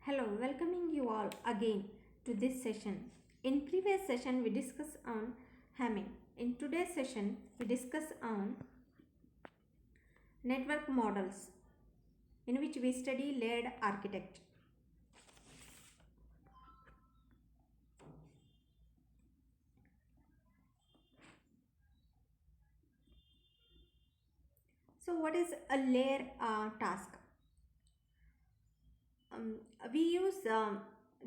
Hello, welcoming you all again to this session. In previous session we discussed on Hamming. In today's session we discuss on network models in which we study layered architecture. So what is a layer task? Um, we use um,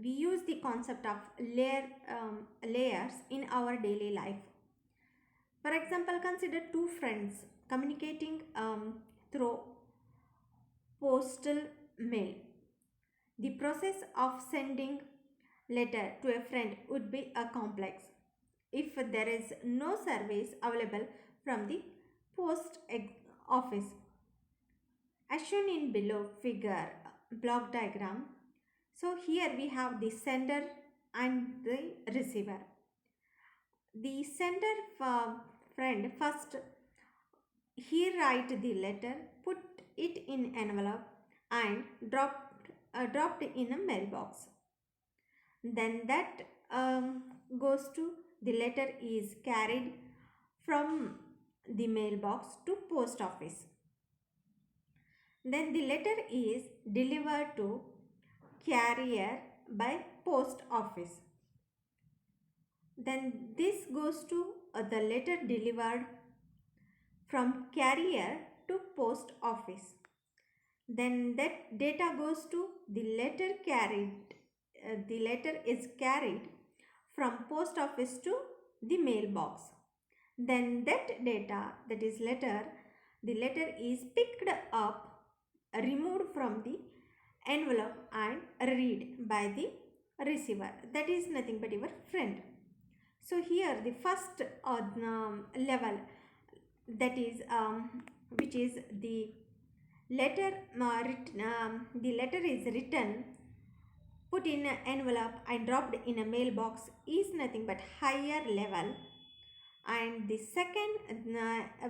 we use the concept of layers in our daily life. For example, consider two friends communicating through postal mail. The process of sending letter to a friend would be a complex if there is no service available from the post office. As shown in below figure block diagram, so here we have the sender and the receiver. The sender friend first he write the letter, put it in envelope and dropped in a mailbox. Then that goes to the letter is carried from the mailbox to post office. Then the letter is delivered to carrier by post office. Then this goes to the letter delivered from carrier to post office. Then that data goes to the letter carried. The letter is carried from post office to the mailbox. Then that data, that is letter, the letter is picked up, removed from the envelope and read by the receiver. That is nothing but your friend. So here the first level, that is which is the letter the letter is written, put in an envelope and dropped in a mailbox, is nothing but higher level. And the second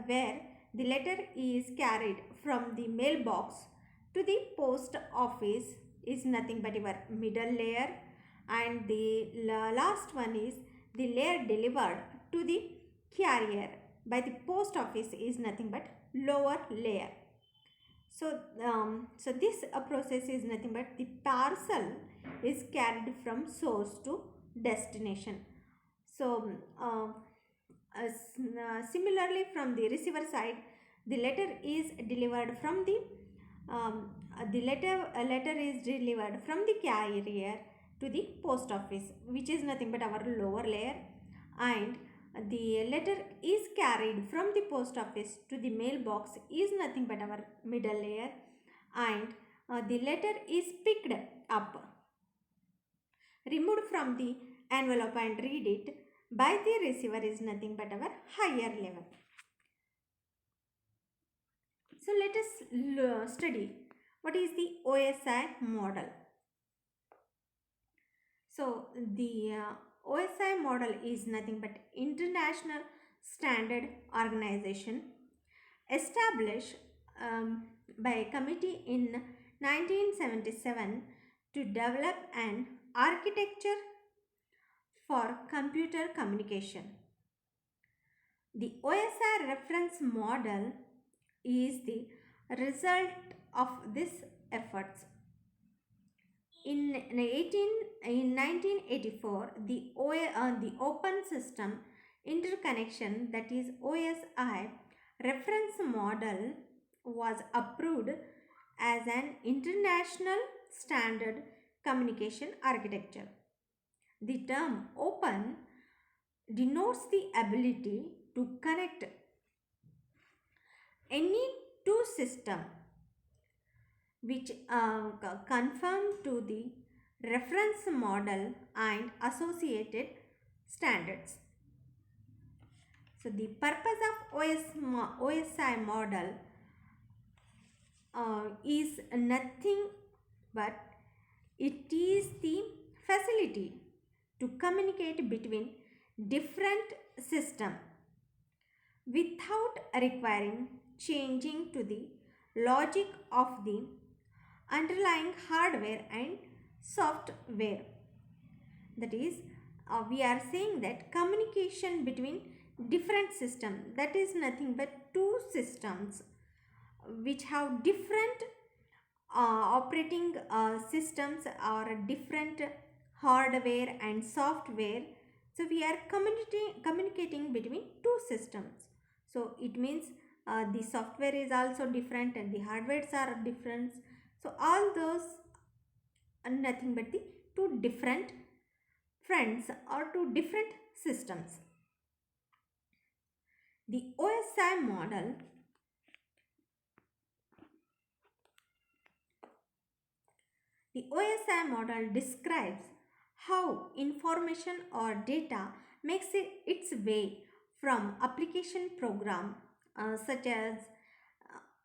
where the letter is carried from the mailbox to the post office is nothing but your middle layer. And the last one is the layer delivered to the carrier by the post office is nothing but lower layer. So this process is nothing but the parcel is carried from source to destination. So similarly, from the receiver side, the letter is delivered from the letter is delivered from the carrier to the post office, which is nothing but our lower layer, and the letter is carried from the post office to the mailbox is nothing but our middle layer, and the letter is picked up, removed from the envelope and read it by the receiver is nothing but our higher level. So let us study what is the OSI model. So the OSI model is nothing but International Standard Organization, established by a committee in 1977 to develop an architecture for computer communication. The OSI reference model is the result of these efforts. In 1984, the Open System Interconnection, that is OSI reference model, was approved as an international standard communication architecture. The term open denotes the ability to connect any two systems which conform to the reference model and associated standards. So the purpose of OSI model is nothing but it is the facility to communicate between different systems without requiring changing to the logic of the underlying hardware and software. That is, we are saying that communication between different systems, that is nothing but two systems which have different operating systems or different hardware and software. So we are communicating between two systems. So it means the software is also different and the hardwares are different. So all those are nothing but the two different friends or two different systems. The OSI model The OSI model describes how information or data makes its way from application program such as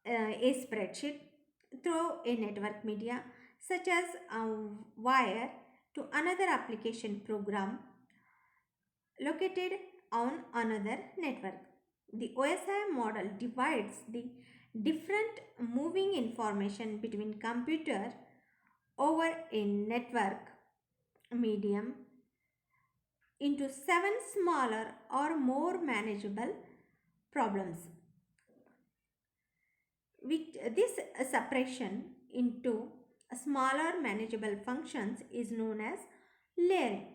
a spreadsheet through a network media such as a wire to another application program located on another network. The OSI model divides the different moving information between computer over a network medium into seven smaller or more manageable problems. With this separation into smaller manageable functions is known as layering.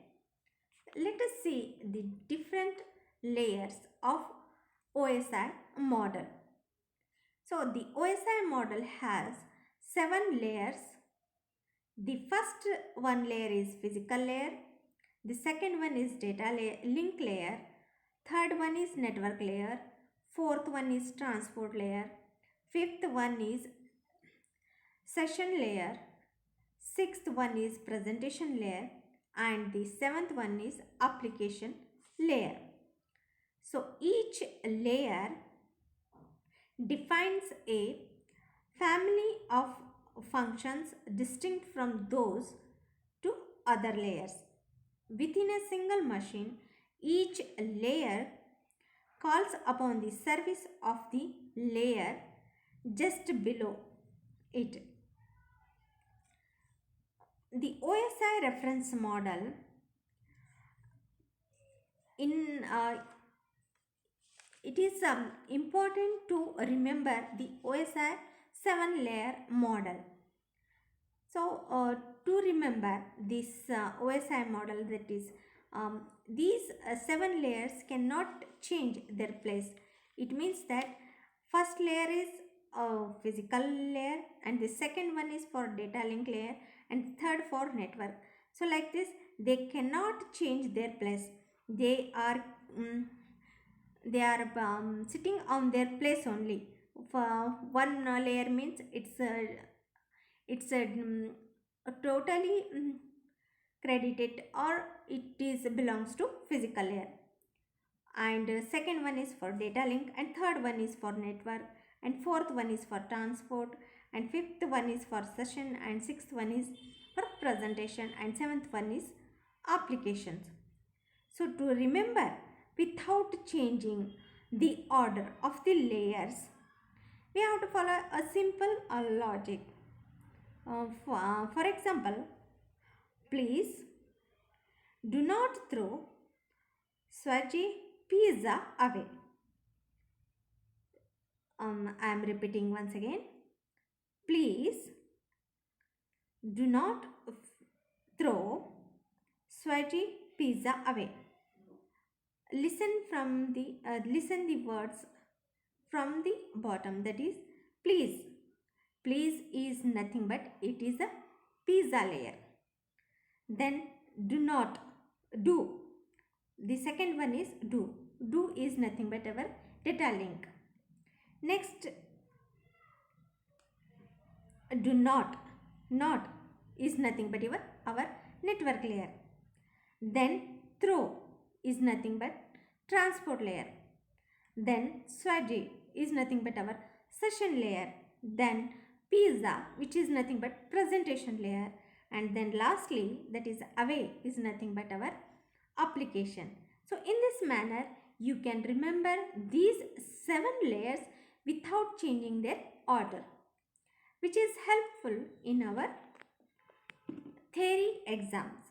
Let us see the different layers of OSI model. So the OSI model has 7 layers. The first one layer is physical layer. The second one is data link layer. Third one is network layer. Fourth one is transport layer. Fifth one is session layer. Sixth one is presentation layer. And the seventh one is application layer. So each layer defines a family of functions distinct from those to other layers. Within a single machine, each layer calls upon the service of the layer just below it. The OSI reference model it is important to remember the OSI 7 layer model. So to remember this OSI model, that is these 7 layers cannot change their place. It means that first layer is a physical layer and the second one is for data link layer and third for network. So like this they cannot change their place. They are sitting on their place only. For one layer means it's totally credited or it is belongs to physical layer, and second one is for data link and third one is for network and fourth one is for transport and fifth one is for session and sixth one is for presentation and seventh one is applications. So to remember without changing the order of the layers, we have to follow a simple logic. For example, please do not throw Swaggy pizza away. I am repeating once again. Please do not throw Swaggy pizza away. Listen the words from the bottom, that is please. Please is nothing but it is a pizza layer. Then do not, do. The second one is do. Do is nothing but our data link. Next, do not. Not is nothing but our network layer. Then throw is nothing but transport layer. Then swaggy is nothing but our session layer. Then pizza, which is nothing but presentation layer, and then lastly that is away is nothing but our application. So in this manner you can remember these 7 layers without changing their order, which is helpful in our theory exams.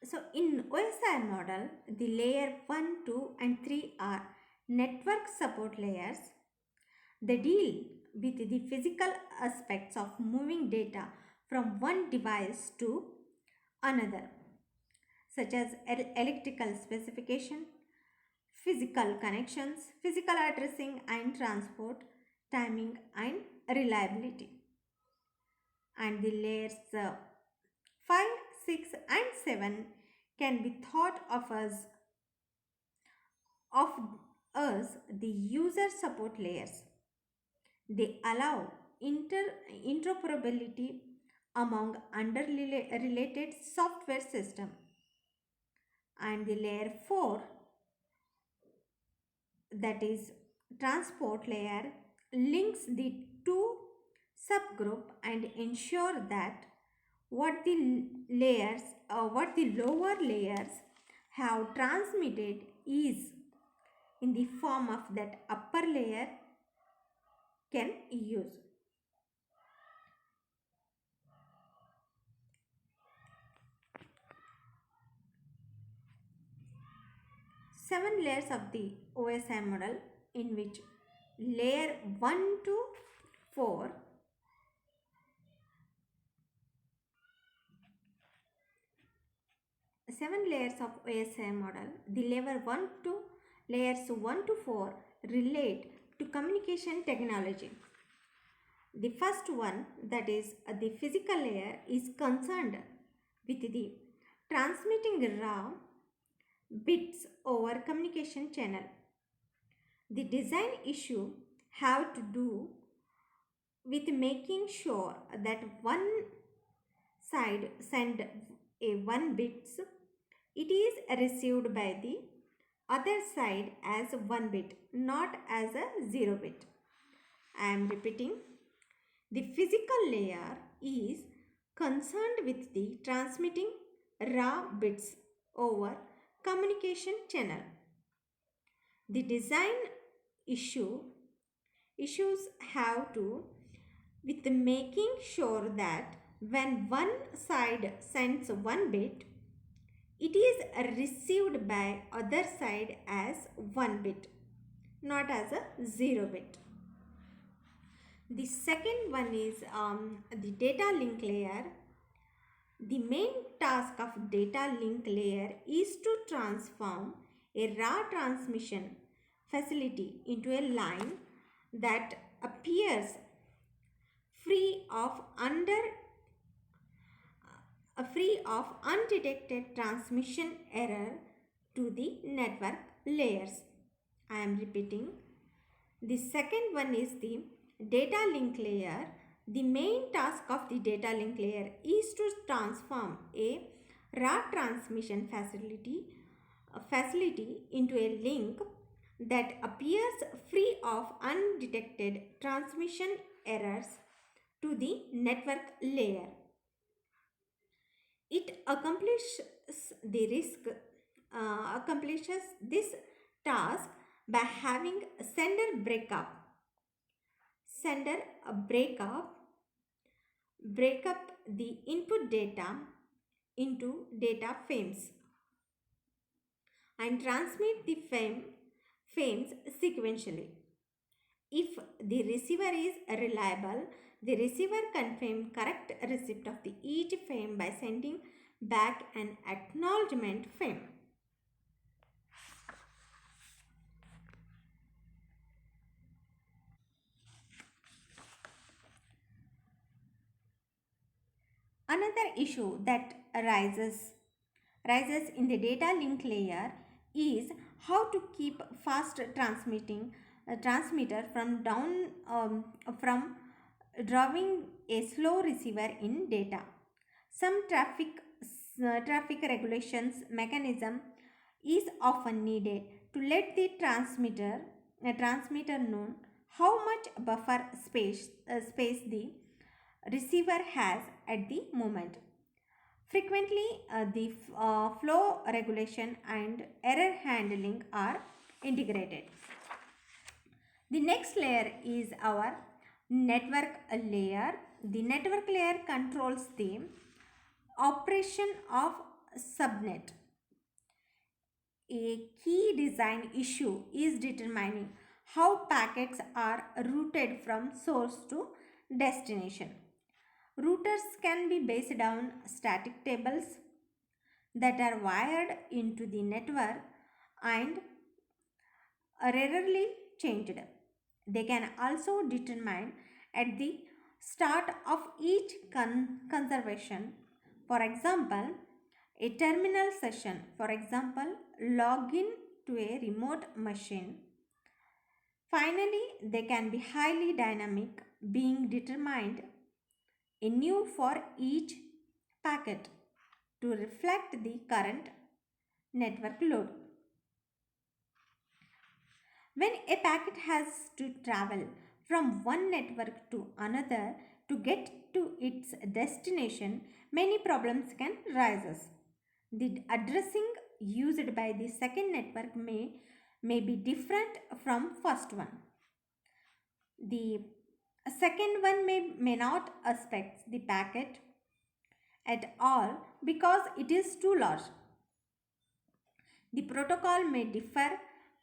So in OSI model, the layer 1, 2 and 3 are network support layers. They deal with the physical aspects of moving data from one device to another, such as electrical specification, physical connections, physical addressing and transport, timing and reliability. And the layers 5, 6 and 7 can be thought of as the user support layers. They allow interoperability among related software system. And the layer 4, that is transport layer, links the two subgroup and ensure that what the lower layers have transmitted is in the form of that upper layer can use. Seven layers of the OSI model, in which layer 1 to 4 seven layers of OSI model. The layers 1 to 4 relate to communication technology. The first one, that is the physical layer, is concerned with the transmitting raw bits over communication channel. The design issue have to do with making sure that one side send a 1 bits, it is received by the other side as 1 bit, not as a 0 bit. I am repeating. The physical layer is concerned with the transmitting raw bits over communication channel. The design issues have to with making sure that when one side sends 1 bit, it is received by other side as 1 bit, not as a 0 bit. The second one is the data link layer. The main task of data link layer is to transform a raw transmission facility into a line that appears free of undetected transmission error to the network layers. I am repeating. The second one is the data link layer. The main task of the data link layer is to transform a raw transmission facility into a link that appears free of undetected transmission errors to the network layer. It accomplishes this task by having sender break up the input data into data frames and transmit the frames sequentially. If the receiver is reliable, the receiver confirms correct receipt of the each frame by sending back an acknowledgement frame. Another issue that arises in the data link layer is how to keep fast transmitter from drawing a slow receiver in data. Some traffic regulations mechanism is often needed to let the transmitter know how much buffer space the receiver has at the moment. Frequently, the flow regulation and error handling are integrated. The next layer is our Network layer. The network layer controls the operation of subnet. A key design issue is determining how packets are routed from source to destination. Routers can be based on static tables that are wired into the network and rarely changed. They can also determine at the start of each conservation. For example, a terminal session, for example, login to a remote machine. Finally, they can be highly dynamic, being determined anew for each packet to reflect the current network load. When a packet has to travel from one network to another to get to its destination, many problems can rise. The addressing used by the second network may be different from first one. The second one may not expect the packet at all because it is too large. The protocol may differ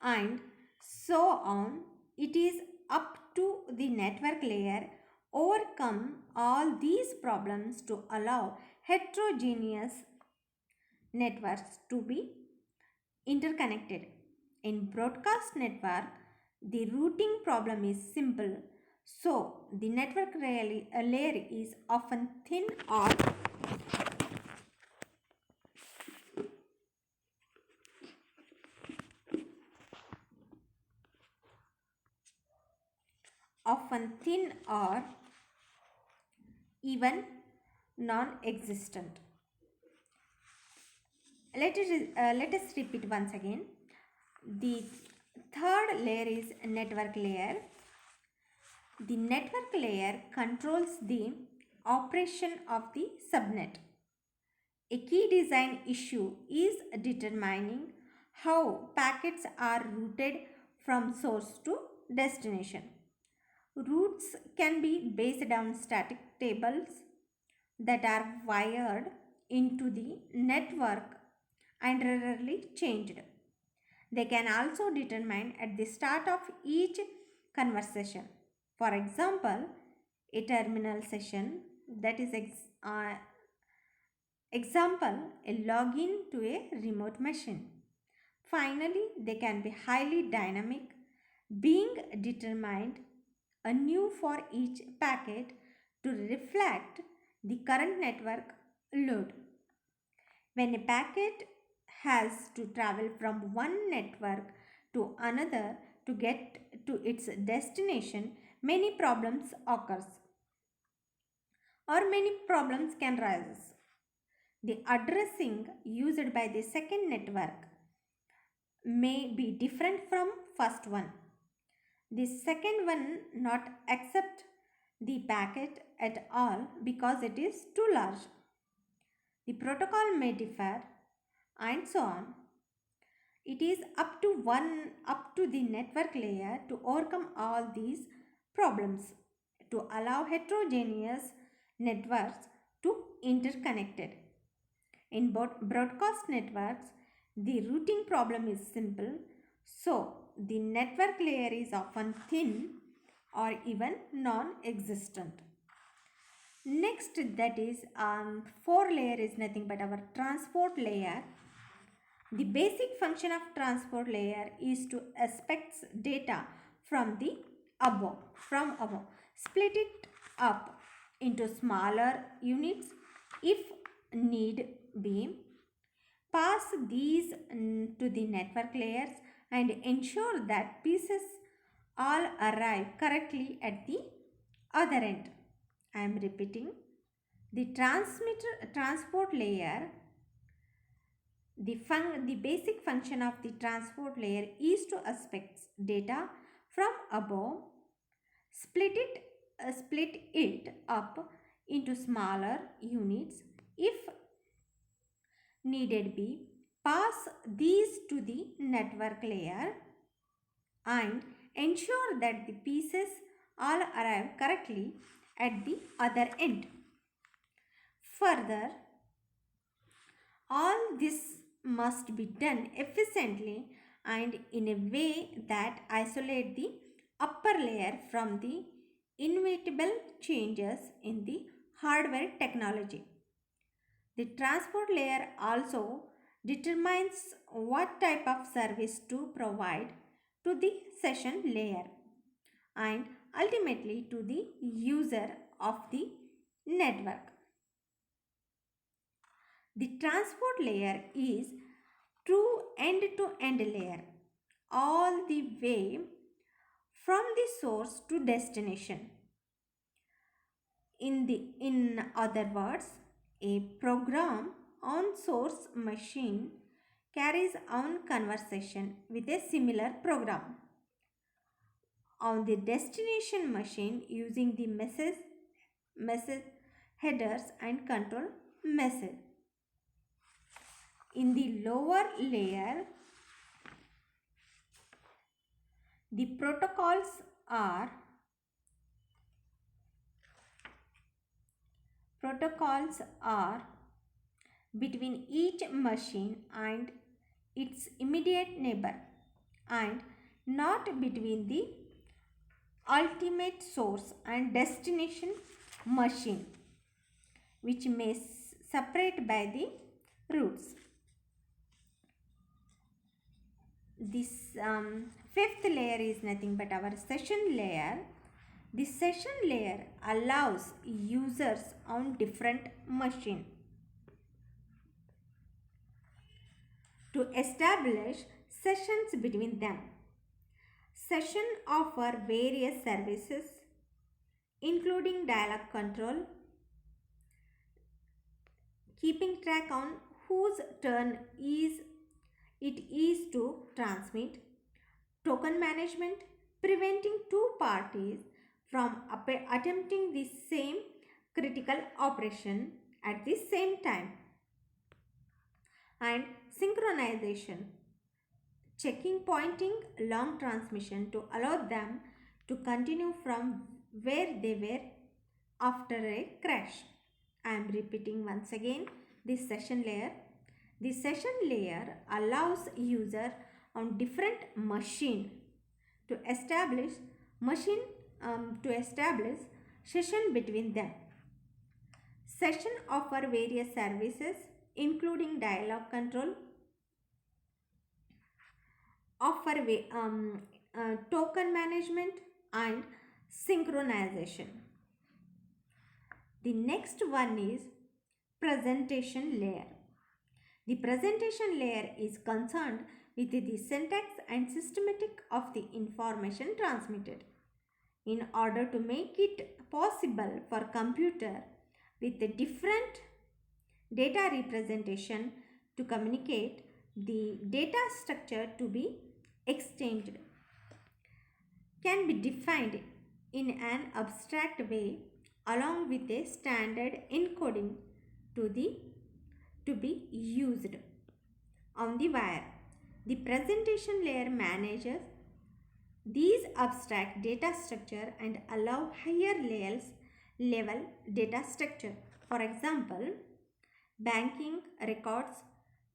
and so on. It is up to the network layer overcome all these problems to allow heterogeneous networks to be interconnected. In broadcast network, the routing problem is simple, so the network layer is often thin or even non-existent. Let us repeat once again. The third layer is network layer. The network layer controls the operation of the subnet. A key design issue is determining how packets are routed from source to destination. Routes can be based on static tables that are wired into the network and rarely changed. They can also determine at the start of each conversation. For example, a terminal session that is example a login to a remote machine. Finally, they can be highly dynamic, being determined anew for each packet to reflect the current network load. When a packet has to travel from one network to another to get to its destination, many problems occurs or many problems can rise. The addressing used by the second network may be different from first one. The second one not accept the packet at all because it is too large. The protocol may differ and so on. It is up to the network layer to overcome all these problems to allow heterogeneous networks to interconnected. In broadcast networks, the routing problem is simple, so the network layer is often thin or even non-existent. Next, that is four layer is nothing but our transport layer. The basic function of transport layer is to expect data from the above, split it up into smaller units if need be, pass these to the network layers and ensure that pieces all arrive correctly at the other end. I am repeating. The transport layer, the basic function of the transport layer is to expect data from above, split it up into smaller units if needed be, pass these to the network layer and ensure that the pieces all arrive correctly at the other end. Further, all this must be done efficiently and in a way that isolate the upper layer from the inevitable changes in the hardware technology. The transport layer also determines what type of service to provide to the session layer and ultimately to the user of the network. The transport layer is true end-to-end layer all the way from the source to destination. In other words, a program on source machine carries on conversation with a similar program on the destination machine using the message headers and control message. In the lower layer, the protocols are between each machine and its immediate neighbor and not between the ultimate source and destination machine, which may separate by the routes. This fifth layer is nothing but our session layer. The session layer allows users on different machines to establish sessions between them. Sessions offer various services including dialog control, keeping track on whose turn it is to transmit, token management, preventing two parties from attempting the same critical operation at the same time, and synchronization, checking pointing long transmission to allow them to continue from where they were after a crash. I am repeating once again this session layer. The session layer allows user on different machine to establish session between them. Session offer various services including dialog control, token management and synchronization. The next one is presentation layer. The presentation layer is concerned with the syntax and systematic of the information transmitted. In order to make it possible for computer with a different data representation to communicate, the data structure to be exchanged can be defined in an abstract way along with a standard encoding to be used on the wire. The presentation layer manages these abstract data structure and allow higher level data structure. For example, banking records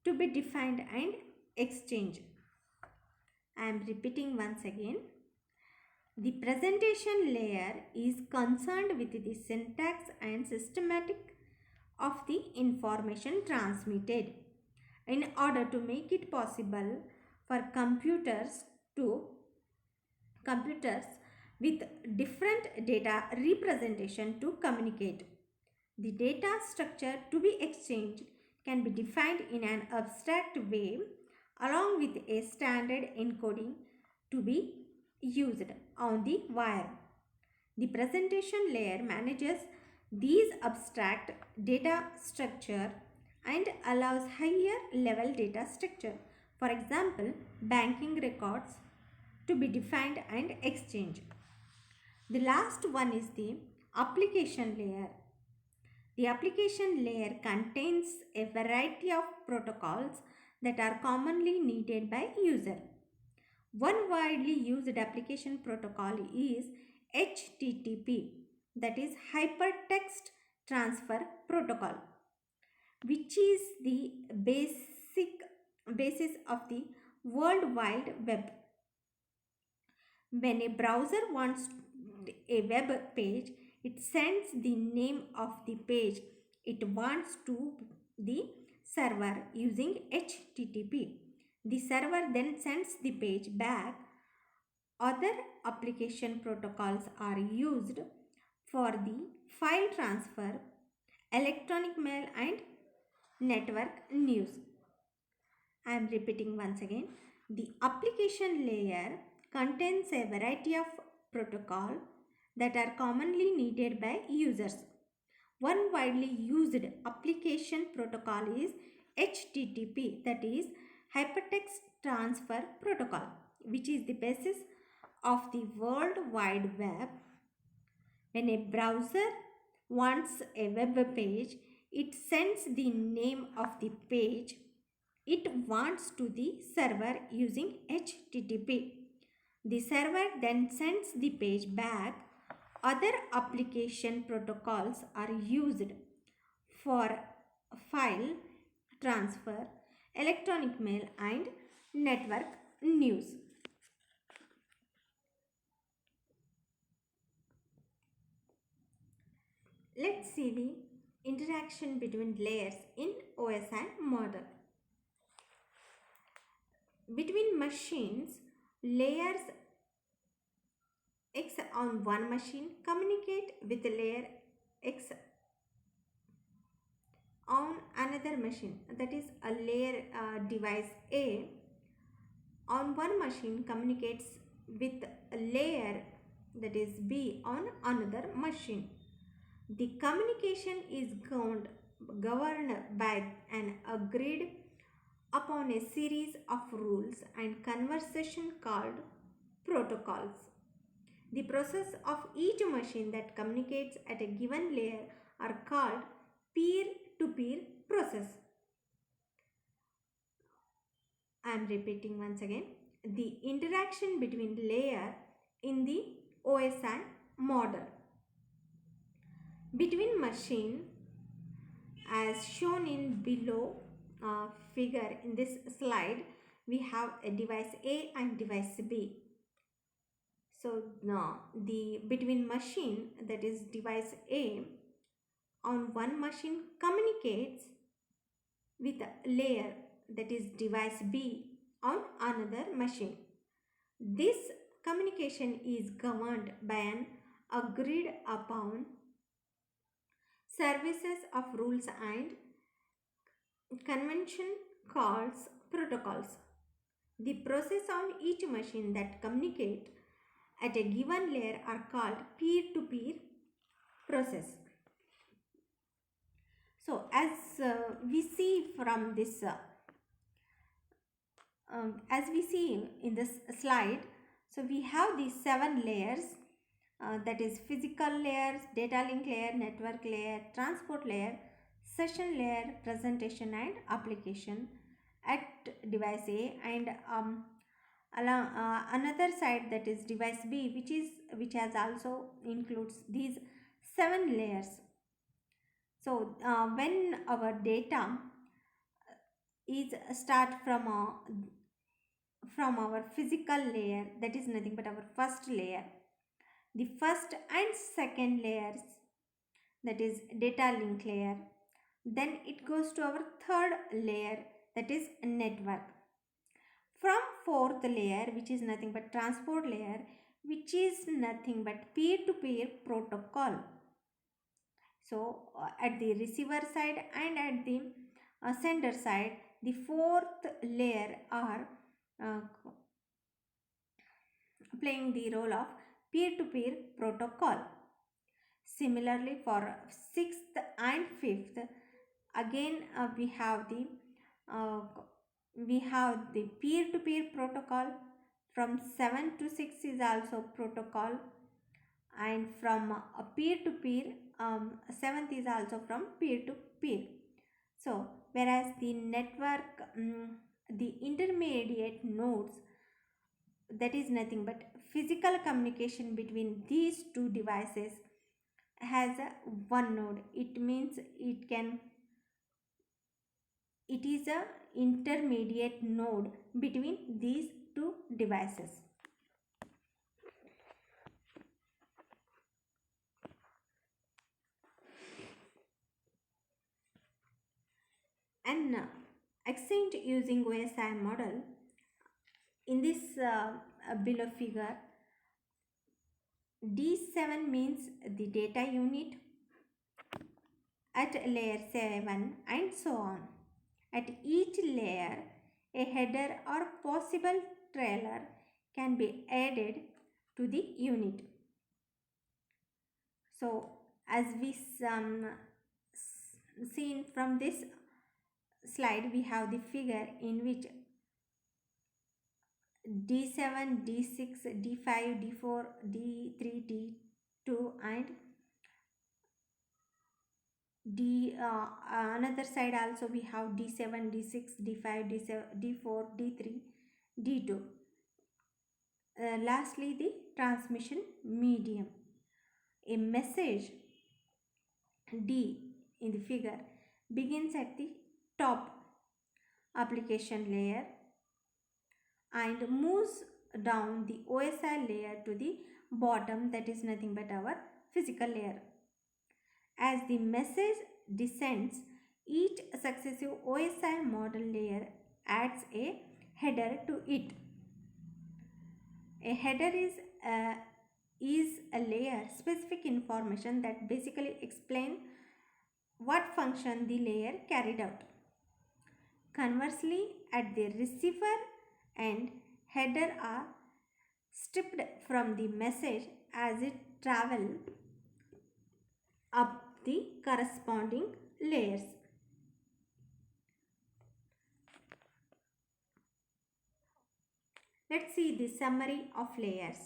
to be defined and exchanged. I am repeating once again. The presentation layer is concerned with the syntax and systematic of the information transmitted in order to make it possible for computers with different data representation to communicate. The data structure to be exchanged can be defined in an abstract way along with a standard encoding to be used on the wire. The presentation layer manages these abstract data structure and allows higher level data structure. For example, banking records to be defined and exchanged. The last one is the application layer. The application layer contains a variety of protocols that are commonly needed by user. One widely used application protocol is HTTP, that is Hypertext Transfer Protocol, which is the basis of the World Wide Web. When a browser wants a web page, it sends the name of the page it wants to the server using HTTP. The server then sends the page back. Other application protocols are used for the file transfer, electronic mail, and network news. I am repeating once again. The application layer contains a variety of protocols that are commonly needed by users. One widely used application protocol is HTTP, that is Hypertext Transfer Protocol, which is the basis of the World Wide Web. When a browser wants a web page, it sends the name of the page it wants to the server using HTTP. The server then sends the page back. Other application protocols are used for file transfer, electronic mail, and network news. Let's see the interaction between layers in OSI model. Between machines, layers X on one machine communicate with layer X on another machine, that is a layer device A on one machine communicates with a layer, that is B, on another machine. The communication is governed by an agreed upon a series of rules and conversation called protocols. The process of each machine that communicates at a given layer are called peer-to-peer process. I am repeating once again. The interaction between layer in the OSI model. Between machine, as shown in below figure in this slide, we have a device A and device B. So now the between machine, that is device A, on one machine communicates with a layer, that is device B, on another machine. This communication is governed by an agreed upon services of rules and convention called protocols. The process on each machine that communicate at a given layer are called peer-to-peer process. So as we see from this as we see in this slide, so we have these 7 layers, that is physical layers, data link layer, network layer, transport layer, session layer, presentation and application at device A, and along another side, that is device B, which has also includes these 7 layers. So when our data is start from our physical layer, that is nothing but our first layer, the first and second layers, that is data link layer, then it goes to our third layer, that is network. From fourth layer, which is nothing but transport layer, which is nothing but peer-to-peer protocol. So at the receiver side and at the sender side, the fourth layer are playing the role of peer-to-peer protocol. Similarly, for sixth and fifth, again we have the peer-to-peer protocol. From 7 to 6 is also protocol, and from peer-to-peer, 7th is also from peer-to-peer. So whereas the network, the intermediate nodes, that is nothing but physical communication between these two devices has a one node. It means it is a intermediate node between these two devices. And exchange using OSI model in this below figure, D7 means the data unit at layer 7 and so on. At each layer, a header or possible trailer can be added to the unit. So, as we seen from this slide, we have the figure in which D7, D6, D5, D4, D3, D2 and another side also we have D7, D6, D5, D7, D4, D3, D2. Lastly, the transmission medium. A message D in the figure begins at the top application layer and moves down the OSI layer to the bottom, that is nothing but our physical layer. As the message descends, each successive OSI model layer adds a header to it. A header is a layer specific information that basically explains what function the layer carried out. Conversely, at the receiver end, header are stripped from the message as it travels up the corresponding layers. Let's see the summary of layers.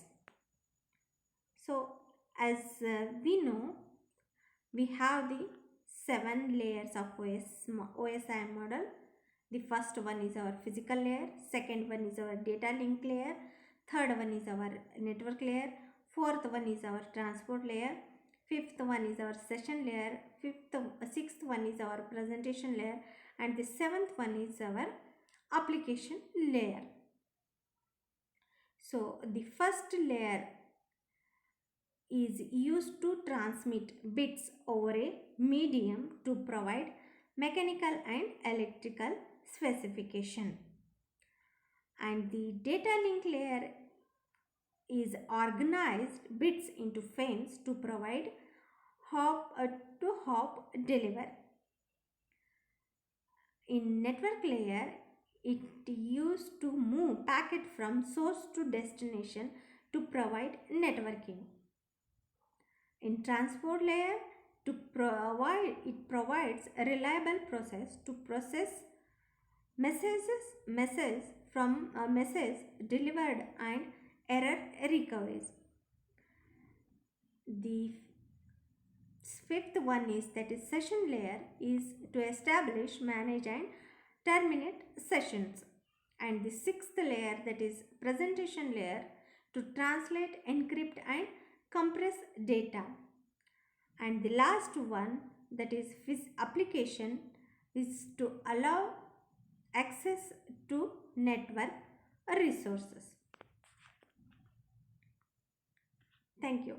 So, as we know, we have the 7 layers of OSI model. The first one is our physical layer, second one is our data link layer, third one is our network layer, fourth one is our transport layer, fifth one is our session layer, sixth one is our presentation layer, and the seventh one is our application layer. So the first layer is used to transmit bits over a medium to provide mechanical and electrical specification. And the data link layer is organized bits into frames to provide hop to hop deliver. In network layer, it used to move packet from source to destination to provide networking. In transport layer, it provides a reliable process to process messages from a message delivered and error recoveries. The fifth one is, that is session layer, is to establish, manage and terminate sessions. And the sixth layer, that is presentation layer, to translate, encrypt and compress data. And the last one, that is application, is to allow access to network resources. Thank you.